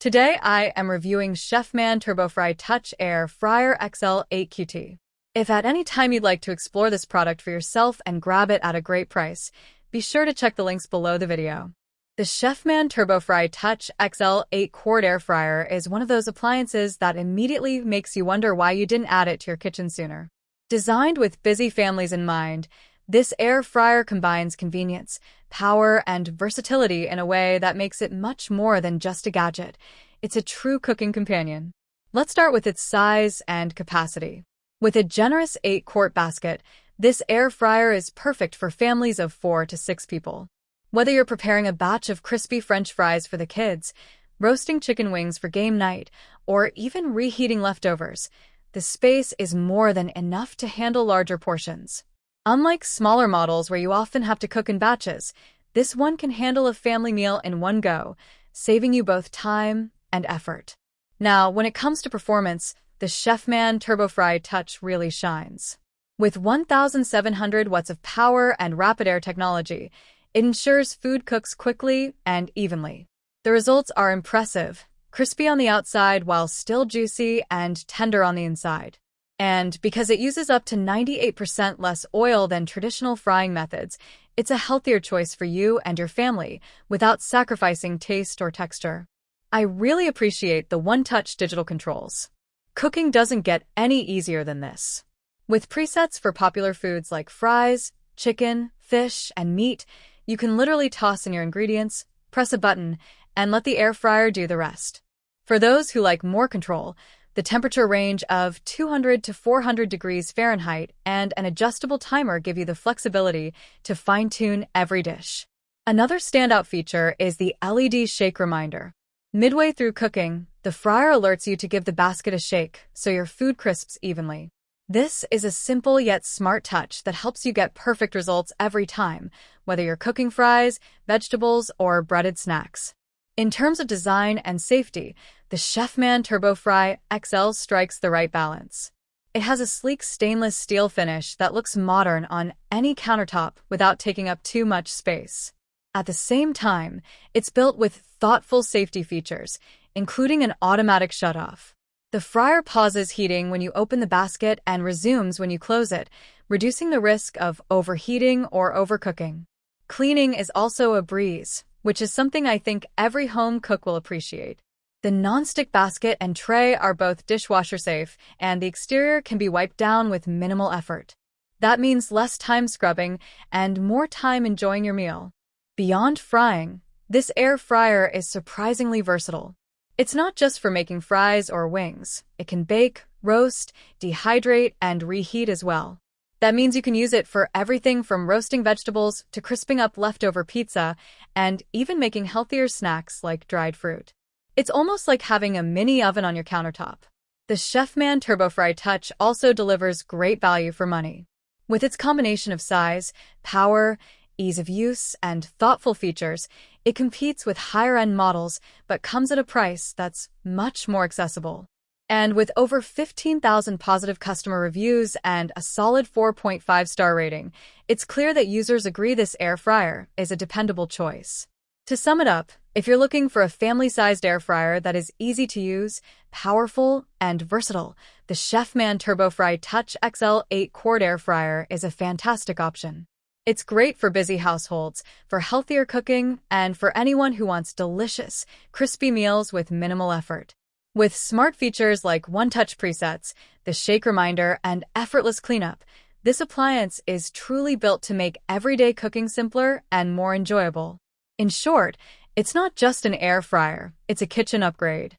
Today I am reviewing Chefman TurboFry Touch Air Fryer XL 8QT. If at any time you'd like to explore this product for yourself and grab it at a great price, be sure to check the links below the video. The Chefman TurboFry Touch XL 8-quart air fryer is one of those appliances that immediately makes you wonder why you didn't add it to your kitchen sooner. Designed with busy families in mind, this air fryer combines convenience, power, and versatility in a way that makes it much more than just a gadget. It's a true cooking companion. Let's start with its size and capacity. With a generous 8-quart basket, this air fryer is perfect for families of 4 to 6 people. Whether you're preparing a batch of crispy French fries for the kids, roasting chicken wings for game night, or even reheating leftovers, the space is more than enough to handle larger portions. Unlike smaller models where you often have to cook in batches, this one can handle a family meal in one go, saving you both time and effort. Now, when it comes to performance, the Chefman TurboFry Touch really shines. With 1,700 watts of power and rapid air technology, it ensures food cooks quickly and evenly. The results are impressive, crispy on the outside while still juicy and tender on the inside. And because it uses up to 98% less oil than traditional frying methods, it's a healthier choice for you and your family without sacrificing taste or texture. I really appreciate the one-touch digital controls. Cooking doesn't get any easier than this. With presets for popular foods like fries, chicken, fish, and meat, you can literally toss in your ingredients, press a button, and let the air fryer do the rest. For those who like more control, the temperature range of 200 to 400 degrees Fahrenheit and an adjustable timer give you the flexibility to fine-tune every dish. Another standout feature is the LED shake reminder. Midway through cooking, the fryer alerts you to give the basket a shake so your food crisps evenly. This is a simple yet smart touch that helps you get perfect results every time, whether you're cooking fries, vegetables, or breaded snacks. In terms of design and safety, the Chefman TurboFry XL strikes the right balance. It has a sleek stainless steel finish that looks modern on any countertop without taking up too much space. At the same time, it's built with thoughtful safety features, including an automatic shutoff. The fryer pauses heating when you open the basket and resumes when you close it, reducing the risk of overheating or overcooking. Cleaning is also a breeze, which is something I think every home cook will appreciate. The nonstick basket and tray are both dishwasher-safe, and the exterior can be wiped down with minimal effort. That means less time scrubbing and more time enjoying your meal. Beyond frying, this air fryer is surprisingly versatile. It's not just for making fries or wings. It can bake, roast, dehydrate, and reheat as well. That means you can use it for everything from roasting vegetables to crisping up leftover pizza and even making healthier snacks like dried fruit. It's almost like having a mini oven on your countertop. The Chefman TurboFry Touch also delivers great value for money. With its combination of size, power, ease of use, and thoughtful features, it competes with higher-end models but comes at a price that's much more accessible. And with over 15,000 positive customer reviews and a solid 4.5-star rating, it's clear that users agree this air fryer is a dependable choice. To sum it up, if you're looking for a family-sized air fryer that is easy to use, powerful, and versatile, the Chefman TurboFry Touch XL 8-quart air fryer is a fantastic option. It's great for busy households, for healthier cooking, and for anyone who wants delicious, crispy meals with minimal effort. With smart features like one-touch presets, the shake reminder, and effortless cleanup, this appliance is truly built to make everyday cooking simpler and more enjoyable. In short, it's not just an air fryer, it's a kitchen upgrade.